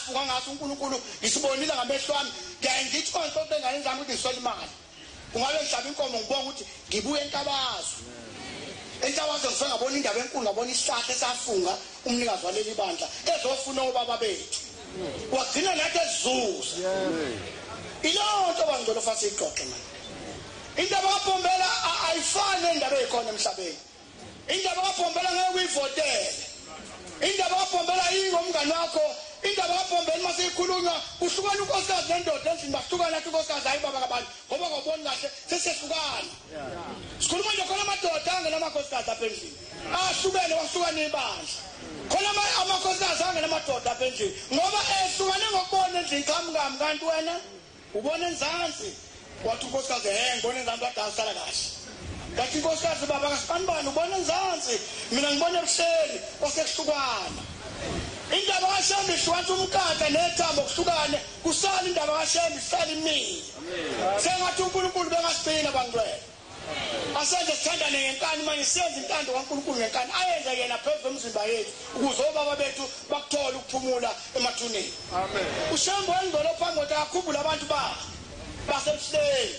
ngafunga ngathi uNkulunkulu ngisibonile ngamehlo ami ngiyaye ngithi konke engayenza ukuthi ngisole imali ungabe ngihlaba inkomo ngibonga ukuthi ngibuye eNtabazo ngifike ngabona indaba enkulu ngabona isihlahla esafunga umnikazi waleli bandla ezofuna obaba bethu wagcina nathi ezuza ilonto bangcolo fasi ixoxe manje indaba kaBhombela ayifani nendaba ezikhona emhlabeni indaba kaBhombela ngeke uyivotele indaba kaBhombela ingomngani wakho indaba kaBhombela mase ikhulunywa uhlukana unkosikazi nendoda endlini bahlukana nathi unkosikazi ayibaba kabantu ngoba ngobona kahle sesehlukana sikhuluma nje khona amadoda angenamakhosikazi apha endlini ahlukene wahlukana ibandla khona amakhosikazi angenamadoda apha endlini ngoba ehlukane ngokubona endlini kamngami kanti wena ubona enzansi wathi unkosikazi ngibona enzansi wadasala kahle kanti unkosikazi baba kasibanibani ubona enzansi mina ngibona ebuhleni kwasekuhlukana indaba kaShembe ishwanza umkaka nethambo kuhlukane kusala indaba kaShembe isala imini sengathi uNkulunkulu bengasigcina bangcwele asenze sithandane ngenkani manje siyenze intando kaNkulunkulu ngenkani ayenze yena phezulu komzimba yethu ukuze obaba bethu bakuthola ukuphumula emathuneni amen uShembe wengcolo phangota akhumbula abantu basebuhleni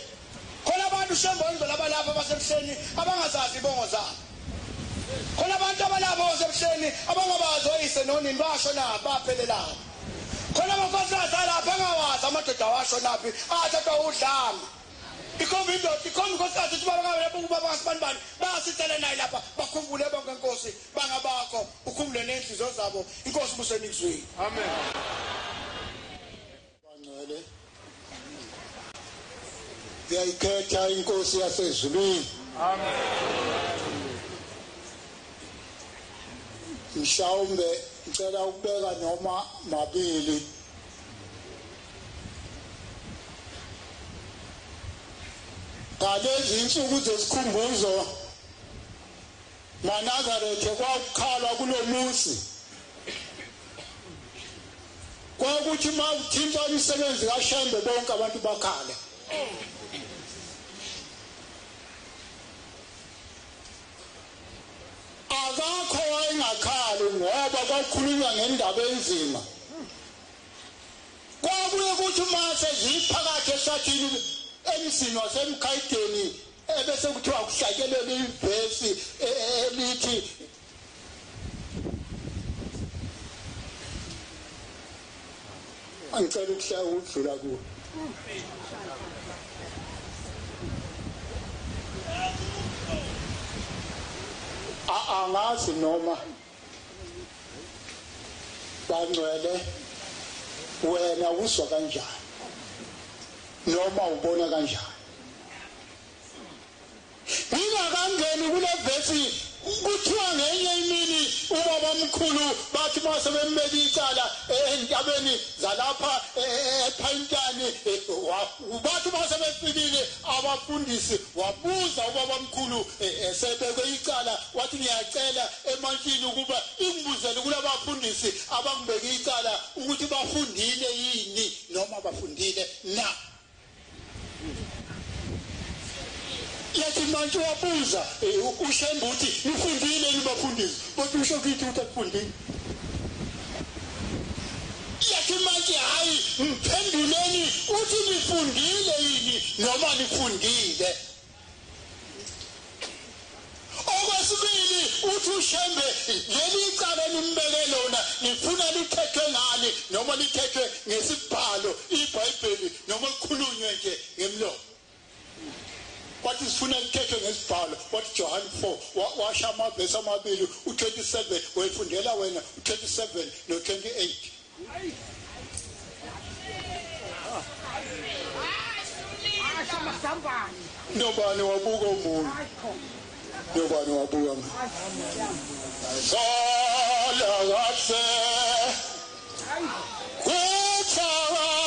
khona abantu uShembe wengcolo abalapha basebuhleni abangazazi ibongo zabo khona abantu abalapha basebuhleni abangabazi oyise nonini basho na baphelelana khona abafazi alapha angawazi amadoda washo naphi athatha udlame ikhomba inkosikazi ukuthi baba lapho ubaba kasibanibani basicela naye lapha bakhumbule bonke inkosi bangabakho ukhumbule nenhliziyo zabo inkosi ubuseni kuzwini amen bangcwele ngiyayikhetha inkosi yasezulwini amen mhlawumbe ngicela ukubeka noma mabili ngalezi insuku zesikhumbuzo maNazaretha kwakukhalwa kulomuzi kwakuthi mawuthinta imisebenzi kaShembe bonke abantu bakhala akakho wayengakhali ngoba kwakhulunywa ngendaba enzima kwakuye ukuthi mase ziphakathi esathini emsini wasemkhayideni ebese kuthiwa kuhlakelela ivesi elithi angicela ukuhlala ukudlula kuwo angazi noma bangcwele wena uzwa kanjani noma ubona kanjani ngingakangeni kule vesi kuthiwa ngenye imini ubaba omkhulu bathi mase bembeka icala entabeni zalapha ePhayintani bathi mase befikile abafundisi wabuza ubaba omkhulu esebeke icala wathi ngiyacela emantshini ukuba ingibuzele kulabafundisi abangibeke icala ukuthi bafundile yini noma bafundile na yathi manje wabuza uShembe uthi nifundile nibafundisi kodwa usho ukuthi akufundile yathi manje hayi mphenduleni uthi nifundile yini noma nifundile okwesibili uthi uShembe leli icala nimbeke lona nifuna lithethwe ngani noma lithethwe ngesibhalo iBhayibheli noma likhulunywe nje ngemlomo wathi sifuna lithethwe ngesibhalo wathi John 4 washa amavesi amabili u27 wayifundela wena u27 no28 nobani wabuka umuntu nobani wabuka umuntu sala kahle kuthaba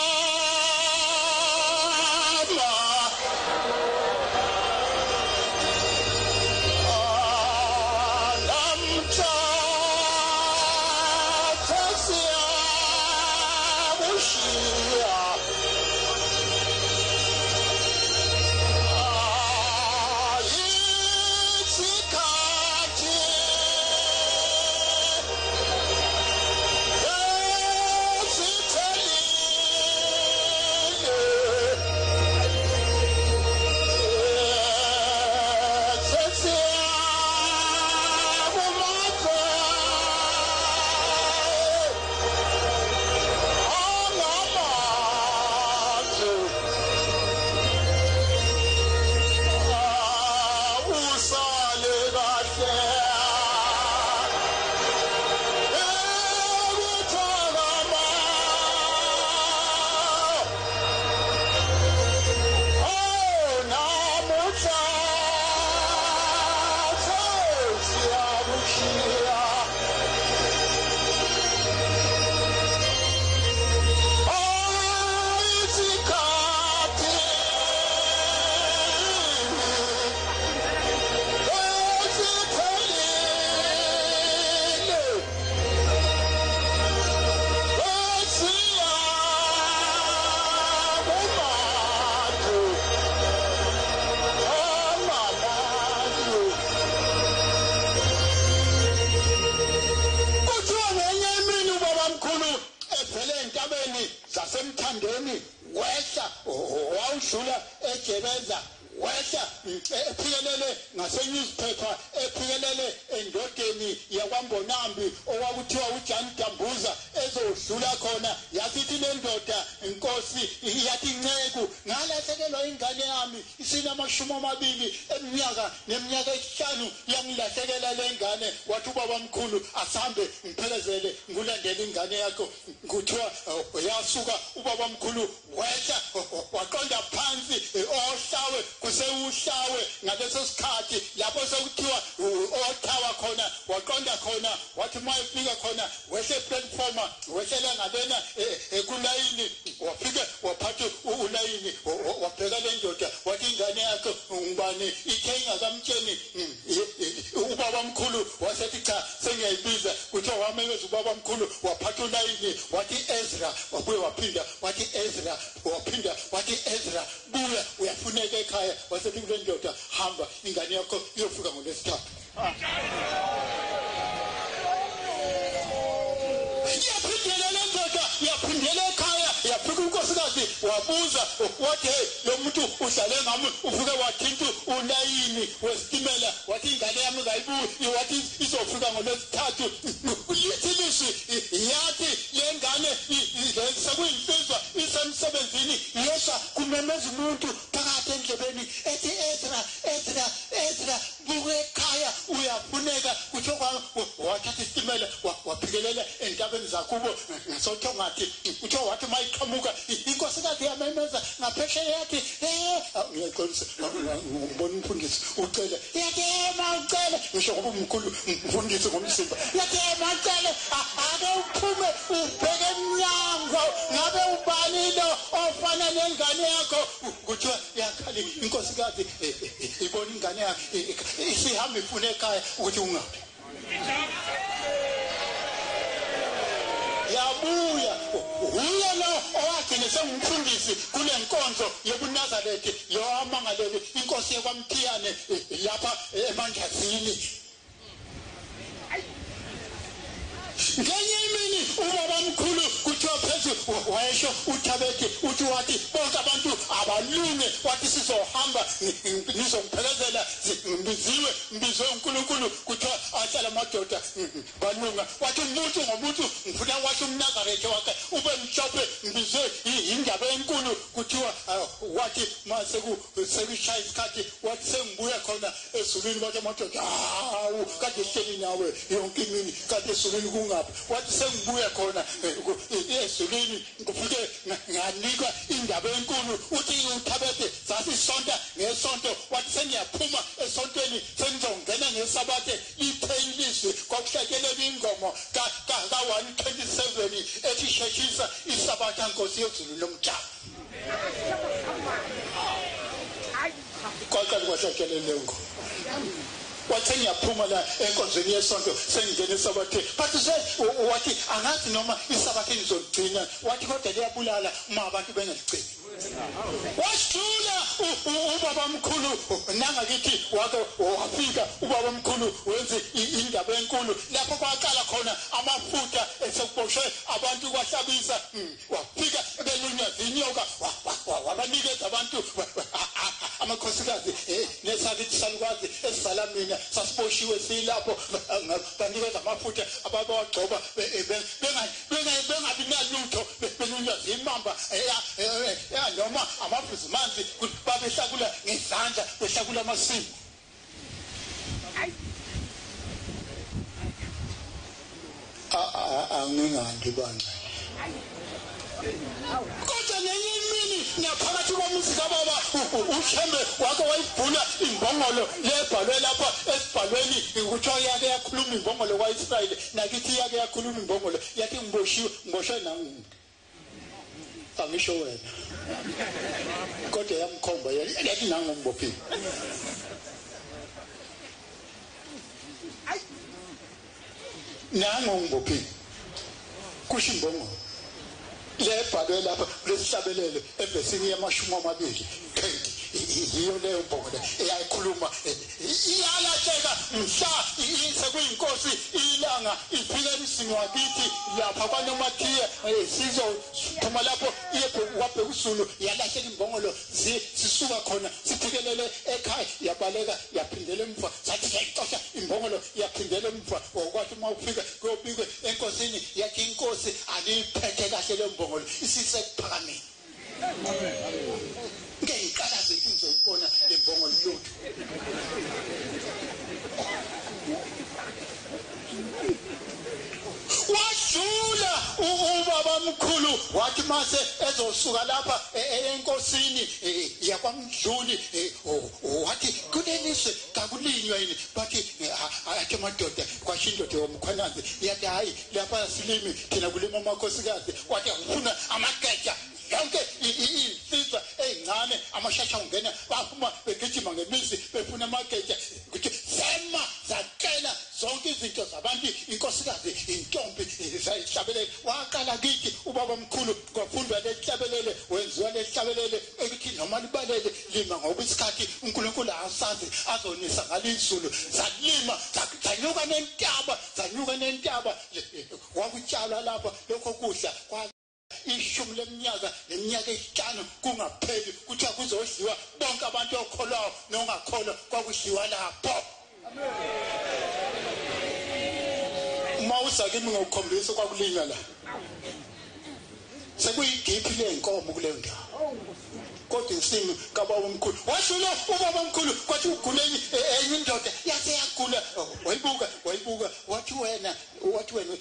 newspaper ephikelele endodeni yakwaMbonambi owakuthiwa uJan Dambuza ezodlula khona yasithi le ndoda inkosi yathi nceku ngalahlekelwa ingane yami isinamashumi 20 eminyaka neminyaka 5 yangilahlekela le ngane wathi ubaba mkhulu asambe ngiphelezele ngulandela ingane yakho kuthiwa yasuka ubaba mkhulu wehla waqonda phansi ohlawe kusewuhlawe ngaleso sikhathi lapho sekuthiwa othawa khona waqonda khona wathi mayefika khona wehle platform wehlela ngabena ekulayini wafike waphatha ulayini wabheka le ndoda wathi ingane yakho ngubani ithenga kamtsheni ubaba mkhulu wasethi cha sengiyayibiza kuthiwa wamekeza ubaba mkhulu waphatha ulayini wathi Ezra wabuye waphinda wathi Ezra waphinda wathi Ezra buya uyafuneka ekhaya wasethi kule ndoda hamba ingane yakho iyofika ngolesithathu yaphindela le ndoda yaphindela ekhaya yafika unkosikazi wabuza wathi lo muntu uhlale ngami ufike wathinta ulayini wesitimela wathi ingane yami kayibuyi wathi izofika ngolesithathu lithilisi yathi le ngane sekuyimfizwa isemsebenzini yesha kumemeza umuntu phakathi endlebeni ethi Ezra buke ekhaya uyafuneka kuthiwa wathatha isitimela waphikelele entabeni zakubo ngasotho ngathi kuthiwa wathi mayiqhamuka inkosikazi yamemeza ngaphesheya yathi ngiyaqolisa ngibona umfundisi ucela yathi ucela ngisho ngoba umkhulu umfundisi ngomsimba yathi ucela ake uphume ubheke emnyango ngabe ubani lo ofana nengane yakho kuthiwa yakhali inkosikazi ibona ingane yakho isihamba ifune ekhaya ukuthi ungaphi yabuya uye lo owagcina sengumfundisi kule nkonzo yobuNazaretha lo amangalele inkosi yakwaMthiyane lapha eManjazini ngenye imini ubaba mkhulu kuthiwa phezulu wayesho uThabethe uthi wathi bonke abantu abalunge wathi sizohamba nizongiphelezela mbizwe uNkulunkulu kuthiwa ahlala amadoda balunga wathi umuntu ngomuntu ngifuna wathi umNazaretha wakhe ube mhlophe mbizwe indaba enkulu kuthiwa wathi mase sekushaya isikhathi wathi sengibuya khona ezulwini bathi amadoda hawu kade sihleli nawe yonke imini kade ezulwini ngapha wathi sengibuya khona ezulwini ngifike nganikwa indaba enkulu uthi uThabethe sasisonta ngesonto wathi sengiyaphuma esontweni sengizongena ngesabathe ipheyilisi kwakuhlakelelwa ingoma ka-127 ethi sheshisa isabatha nkosi yezulu lomjabu kwaqala kwahlakelelwa ingoma wathi ngiyaphuma la enkonzweni yesonto sengingena esabathe bathi wathi angathi noma isabathe ngizogcina wathi kodwa liyabulala uma abantu bengaligcini wasula ubaba mkhulu nangakithi wake wafika ubaba mkhulu wenze indaba enkulu lapho kwaqala khona amafutha esekuboshwe abantu kwahlabisa wafika belunya zinyoka wabanikeza abantu amakhosikazi nesakithi salukwazi esisalamina sasiboshiwe silapho banikeza amafutha ababawagcoba bengabi nalutho belunya zimamba noma amafuzi manzi babehlakula ngezandla behlakula amasimu angingandi banje kodwa nenye imini naphakathi komuzi kababa uShembe wake wayibhula imbongolo lebhalwe lapha esibhalweni kuthiwa yake yakhuluma imbongolo kwaIsrayeli nakithi yake yakhuluma imbongolo yathi ngiboshwe nangu angisho wena kodwa yamkhomba yathi nangu ngibophi nangu ngibophi kusho imbongolo lebhalwe lapha lesihlabelele evesini yama-20 yiyo leyo mbongolo eyayikhuluma iyalahleka mhla sekuyinkosi ilanga inyanga ifika emsini wakithi lapha kwaNomathiya sizothuma lapho wabheka uSulu yalahleka imbongolo sisuka khona siphikelele ekhaya yabaleka yaphindela emva sathi sayixosha imbongolo yaphindela emva okwathi uma ufika kuyobikwe enkosini yathi inkosi aliphethe kahle le mbongolo isisephakameni ngeyiqala zethu uzobona le mbongolo yethu washula ubaba mkhulu wathi mase ezosuka lapha enkosini yakwamdluli wathi kulelise kakulinywa yini bathi athi madoda kwasho indoda yomkhwanazi yathi hayi lapha silimi thina kulima amakhosikazi wathi ufuna amageja yonke insizwa ezincane amashasha ungena baphuma begijima ngemizi befuna amageja ukuthi sema zakela zonke izinto zabantu inkosikazi intombi zayihlabelele waqala kithi ubaba mkhulu kwafundwa lehlabelele wenziwa lehlabelele ekuthi noma libalele lima ngoba isikhathi uNkulunkulu asazi azonisa ngalizulu zalima zanyuka nentaba wakutshala lapha lokho kudla ishumi leminyaka emihlanu kungapheli kuthiwa kuzodliwa bonke abantu okholwayo nongakholwa kwakudliwa lapho mawuza kimi ngokukhombisa kwakulinywa la sekuyigiphi lenkomo kule ndawo kodwa insimi kababa omkhulu washilo ubaba omkhulu kwathi uguleni enye indoda yase yagula wayibuka wathi wena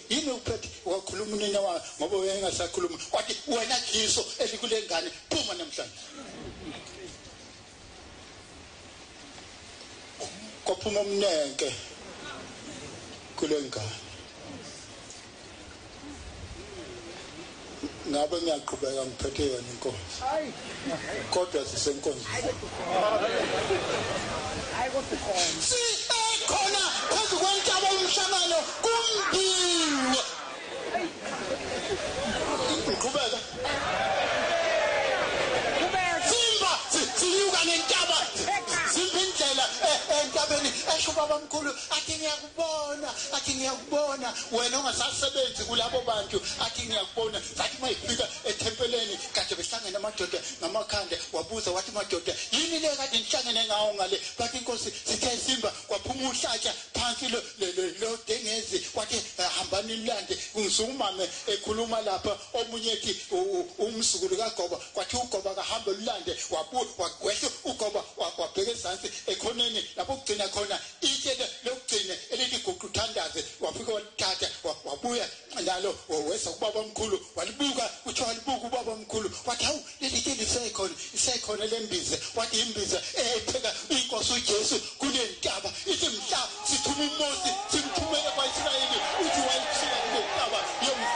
yini uphethe wakhuluma unina wa ngoba uyengasakhuluma wathi wena Jiso elikule ngane phuma namhlanje kophuma umnenke kule ngane ngabe ngiyaqhubeka ngiphethe yona inkonzo kodwa sisenkonzo khona phezu kwentaba umhlangano kumbiwa ngiqhubeka simba sinyuka nentaba simba indlela entabeni esho baba mkhulu athi ngiyakubona wena ongasasebenzi kulabo bantu athi ngiyakubona zathi mayifika ethempeleni kade behlangene amadoda ngamakhanda wabuza wathi madoda yini le kade nihlangene ngawo ngale bathi inkosi sithe simba kwaphuma uhlatsha phansi lo dengezi wathi hambani nilande ngizumame ekhuluma lapha omunye ethi umsukulu kaGoba kwathi uGoba kahamba lulande wagwehla uGoba wabheka ezantsi ekhoneni lapho kugcina khona itshele lokugcina elithi guguthandaze wafika wathatha wabuya nalo wesa kubaba omkhulu walibuka kuthiwa walibuka ubaba omkhulu wathi hawu leli tshele isekhona lembize wathi imbiza epheka inkosi uJesu kule ntaba ithi mhla sithuma uMosi